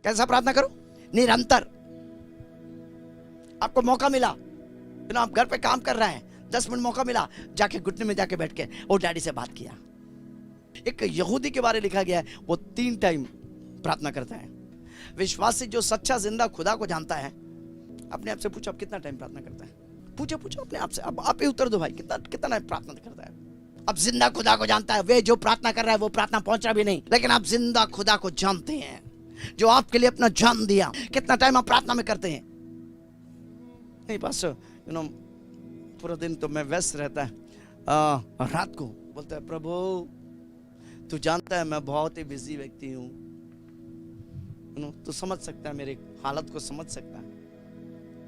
कैसा प्रार्थना करो? निरंतर। आपको मौका मिला, आप घर पे काम कर रहे हैं, 10 मिनट मौका मिला, जाके घुटने में जाके बैठ के और डैडी से बात किया। एक यहूदी के बारे में लिखा गया है, वो 3 टाइम प्रार्थना करता है। विश्वासी जो सच्चा जिंदा खुदा को जानता है, अपने आप से पूछो आप कितना टाइम प्रार्थना करता है? पूछो अपने आप से। अब आप ही उत्तर दो भाई, कितना टाइम प्रार्थना करता है? अब जिंदा खुदा को जानता है, वे जो प्रार्थना कर रहा है वो प्रार्थना पहुंचा भी नहीं, लेकिन आप जिंदा खुदा को जानते हैं जो आपके लिए अपना जान दिया। कितना टाइम आप प्रार्थना में करते हैं? नहीं पास्टर, पूरा दिन तो मैं व्यस्त रहता है, रात को बोलता है प्रभु तू जानता है मैं बहुत ही बिजी व्यक्ति हूँ, तू समझ सकता है, मेरी हालत को समझ सकता है,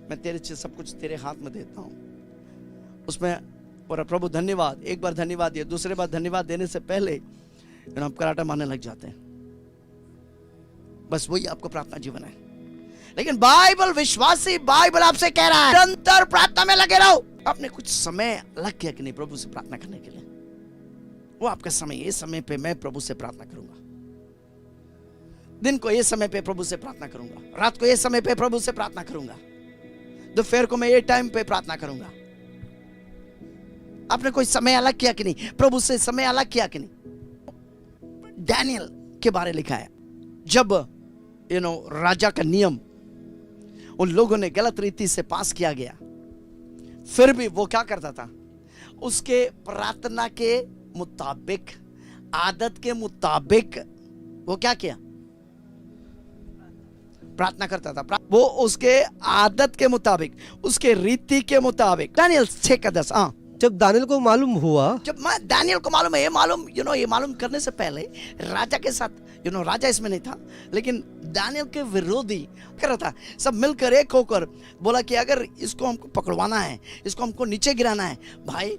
मैं तेरे से सब कुछ तेरे हाथ में देता हूँ। उसमें और प्रभु धन्यवाद, एक बार धन्यवाद दिया, दूसरे बार धन्यवाद देने से पहले आप कराटा मारने लग जाते हैं। बस वही आपको प्रार्थना जीवन है। लेकिन बाइबल विश्वासी, बाइबल आपसे कह रहा है निरंतर प्रार्थना में लगे रहो। आपने कुछ समय लग गया कि नहीं प्रभु से प्रार्थना करने के लिए? वो आपका समय, इस समय पे मैं प्रभु से प्रार्थना करूंगा, दिन को ये समय पे प्रभु से प्रार्थना करूंगा, रात को ये समय पे प्रभु से प्रार्थना करूंगा, दोपहर को मैं ये टाइम पे प्रार्थना करूंगा। आपने कोई समय अलग किया कि नहीं? प्रभु से समय अलग किया कि नहीं? डैनियल के बारे लिखा है, जब राजा का नियम उन लोगों ने गलत रीति से पास किया गया, फिर भी वो क्या करता था? उसके प्रार्थना के मुताबिक, आदत के मुताबिक वो क्या किया? प्रार्थना करता था। वो उसके आदत के मुताबिक, उसके रीति के मुताबिक। दानियल 6:10। जब दानियल को मालूम हुआ, जब दानियल को मालूम है, ये मालूम करने से पहले राजा के साथ, राजा इसमें नहीं था, लेकिन दानियल के विरोधी कर रहा था, सब मिलकर एक होकर बोला कि अगर इसको हमको पकड़वाना है, इसको हमको नीचे गिराना है, भाई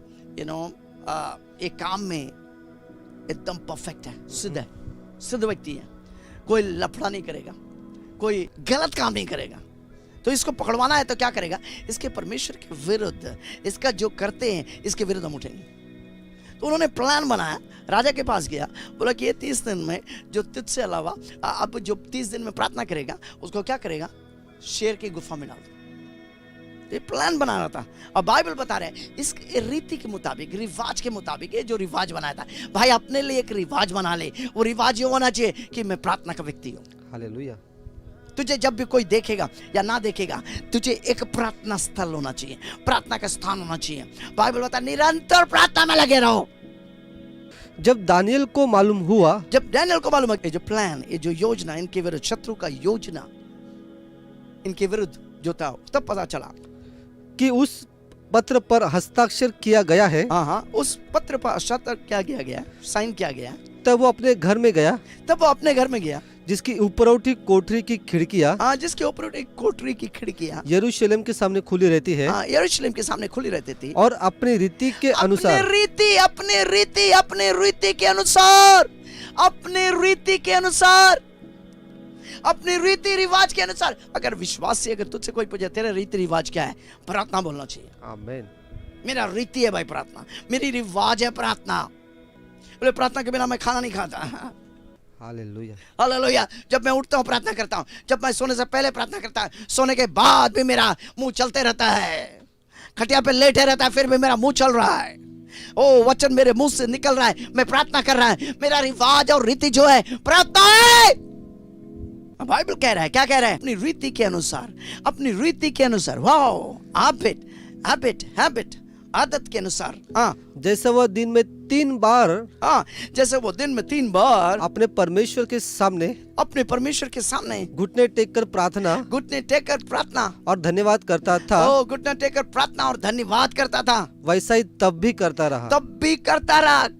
एक काम में एकदम परफेक्ट है, सिद्ध व्यक्ति है, कोई लफड़ा नहीं करेगा, कोई गलत काम नहीं करेगा, तो इसको पकड़वाना है तो क्या करेगा? इसके परमेश्वर के विरुद्ध, इसका जो करते हैं इसके विरुद्ध हम उठेंगे। तो उन्होंने प्लान बनाया, राजा के पास गया, बोला कि ये 30 दिन में जो तुझसे अलावा अब जो 30 दिन में प्रार्थना करेगा उसको क्या करेगा? शेर की गुफा में डाल दो। ये प्लान बना रहा था। और बाइबल बता रहे हैं इस रीति के मुताबिक, रिवाज के मुताबिक, ये जो रिवाज बनाया था, भाई अपने लिए एक रिवाज बना ले। वो रिवाज ये होना चाहिए कि मैं प्रार्थना का व्यक्ति हूँ। हालेलुया। तुझे जब भी कोई देखेगा या ना देखेगा, तुझे एक प्रार्थना स्थल होना चाहिए, प्रार्थना का स्थान होना चाहिए। बाइबल बता निरंतर प्रार्थना में लगे रहो। जब दानियल को मालूम हुआ, जब दानियल को मालूम है, ये जो प्लान, ये जो योजना इनके विरुद्ध, शत्रु का योजना इनके विरुद्ध जो था, तब पता चला कि उस पत्र पर हस्ताक्षर किया गया है। हाँ, उस पत्र पर हस्ताक्षर किया गया, साइन किया गया। तब वो अपने घर में गया, जिसकी ऊपरौठी कोठरी की खिड़कियां, जिसके ऊपरौठी कोठरी की खिड़कियां यरूशलेम के सामने खुली रहती है, यरूशलेम के सामने खुली रहती थी। और अपनी रीति के अनुसार, अपने रीति रिवाज के अनुसार। अगर विश्वासी, अगर तुझसे कोई पूछे तेरा रीति रिवाज क्या है, प्रार्थना बोलना चाहिए। आमीन। मेरा रीति है भाई प्रार्थना, मेरी रिवाज है प्रार्थना। बोले प्रार्थना के बिना मैं खाना नहीं खाता। Hallelujah, hallelujah. जब मैं उठता हूँ प्रार्थना करता हूँ, जब मैं सोने से पहले प्रार्थना करता हूँ, सोने के बाद भी मेरा मुंह चलते रहता है, खटिया पे लेटे रहता है, फिर भी मेरा मुंह चल रहा है। ओ वचन मेरे मुंह से निकल रहा है, मैं प्रार्थना कर रहा है। मेरा रिवाज और रीति जो है प्रार्थना है। बाइबल कह रहा है, क्या कह रहा है? अपनी रीति के अनुसार, अपनी रीति के अनुसार। वाओ, हैबिट, आदत के अनुसार। जैसे वो दिन में 3 बार, जैसे वो दिन में 3 बार अपने परमेश्वर के सामने घुटने टेक कर प्रार्थना और धन्यवाद करता था। घुटने टेक कर प्रार्थना और धन्यवाद करता था। वैसा ही तब भी करता रहा।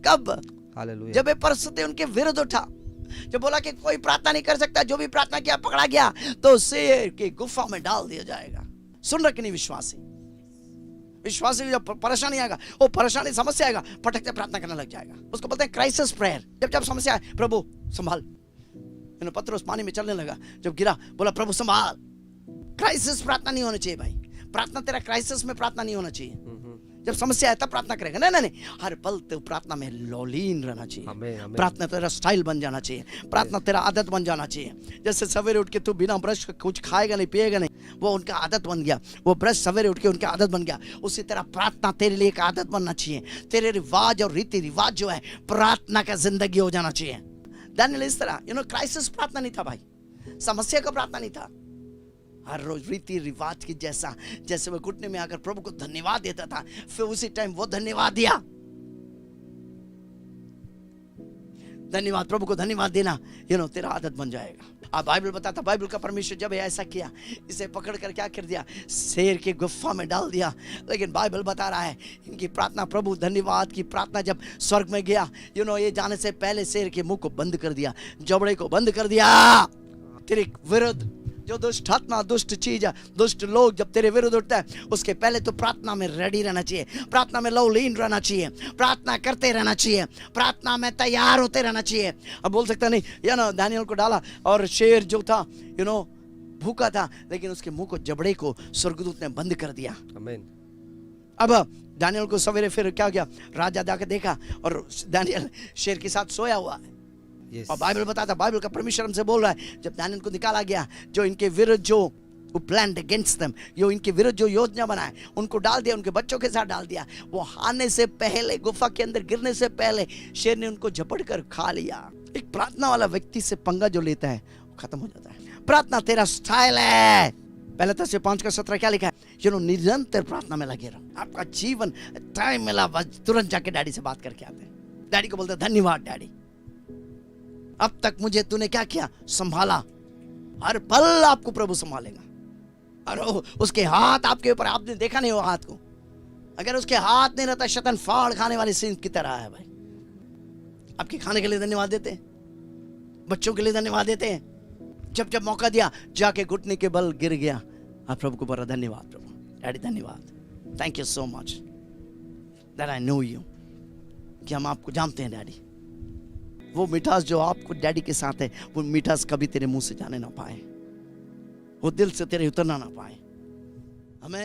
कब? हालेलुया। जब ये परिस्थिति उनके विरुद्ध उठा, जब बोला कि कोई प्रार्थना नहीं कर सकता, जो भी प्रार्थना किया पकड़ा गया तो शेर की गुफा में डाल दिया जाएगा। सुन रहे कि नहीं विश्वासी? जब परेशानी आएगा, वो परेशानी समस्या आएगा, फटक से प्रार्थना करने लग जाएगा। उसको बोलते हैं क्राइसिस प्रेयर। जब समस्या आए, प्रभु संभाल। पत्रोस पानी में चलने लगा, जब गिरा बोला प्रभु संभाल। क्राइसिस प्रार्थना नहीं होना चाहिए भाई। प्रार्थना तेरा क्राइसिस में प्रार्थना नहीं होना चाहिए। जब समस्या है तब प्रार्थना करेगा, नहीं नहीं नहीं, हर पल तो प्रार्थना में लौलीन रहना चाहिए। प्रार्थना तेरा स्टाइल बन जाना चाहिए, प्रार्थना तेरा आदत बन जाना चाहिए। जैसे सवेरे उठ के तू बिना ब्रश के कुछ खाएगा नहीं, पिएगा नहीं, वो उनका आदत बन गया, वो ब्रश सवेरे उठ के उनका आदत बन गया। उसी तरह प्रार्थना तेरे लिए एक आदत बनना चाहिए। तेरे रिवाज और रीति रिवाज जो है प्रार्थना का जिंदगी हो जाना चाहिए। दानियल इस तरह क्राइसिस प्रार्थना नहीं था भाई, समस्या का प्रार्थना नहीं था। हर रोज रीति रिवाज की जैसे वो घुटने में आकर प्रभु को धन्यवाद देता था, फिर उसी टाइम वो धन्यवाद दिया। धन्यवाद, प्रभु को धन्यवाद देना तेरा आदत बन जाएगा। अब बाइबल बताता, बाइबल का परमेश्वर जब ऐसा किया, इसे पकड़ कर क्या कर दिया, शेर की गुफा में डाल दिया। लेकिन बाइबल बता रहा है इनकी प्रार्थना, प्रभु धन्यवाद की प्रार्थना जब स्वर्ग में गया, ये जाने से पहले शेर के मुंह को बंद कर दिया, जबड़े को बंद कर दिया। तेरे विरुद्ध जो दुष्ट आत्मा, दुष्ट चीज, दुष्ट लोग जब तेरे विरुद्ध उठता है, उसके पहले तो प्रार्थना में रेडी रहना चाहिए, प्रार्थना में लवलीन रहना चाहिए, प्रार्थना करते रहना चाहिए, प्रार्थना में तैयार होते रहना चाहिए। अब बोल सकता नहीं दानियल को डाला और शेर जो था भूखा था, लेकिन उसके मुंह को, जबड़े को स्वर्गदूत ने बंद कर दिया। आमीन। अब दानियल को सवेरे फिर क्या किया, राजा जाकर देखा और दानियल शेर के साथ सोया हुआ है। और बाइबल बताता, बाइबल का परमेश्वर हमसे बोल रहा है, जब दानियल को निकाला गया, जो इनके विरुद्ध जो प्लान्ड अगेंस्ट देम, जो इनके विरुद्ध जो योजना बनाए, उनको डाल दिया, उनके बच्चों के साथ डाल दिया। वो आने से पहले, गुफा के अंदर गिरने से पहले शेर ने उनको झपट कर खा लिया। एक प्रार्थना वाला व्यक्ति से पंगा जो लेता है वो खत्म हो जाता है। प्रार्थना तेरा स्टाइल है। पहले 5:17 क्या लिखा है, निरंतर प्रार्थना में लगे रहो। आपका जीवन टाइम मिला बस तुरंत जाके डैडी से बात करके आते हैं। डैडी को बोलते हैं, धन्यवाद डैडी, अब तक मुझे तूने क्या किया, संभाला। हर पल आपको प्रभु संभालेगा। और उसके हाथ आपके ऊपर, आपने देखा नहीं वो हाथ को, अगर उसके हाथ नहीं रहता, शैतान फाड़ खाने वाली सीन की तरह है भाई। आपके खाने के लिए धन्यवाद देते हैं, बच्चों के लिए धन्यवाद देते हैं। जब जब मौका दिया जाके घुटने के बल गिर गया, आप प्रभु को बोला, धन्यवाद प्रभु, डैडी धन्यवाद, thank you so much that I know you, कि हम आपको जानते हैं डैडी। वो मिठास जो आपको डैडी के साथ है, वो मिठास कभी तेरे मुंह से जाने ना पाए, वो दिल से तेरे उतरना ना पाए। हमें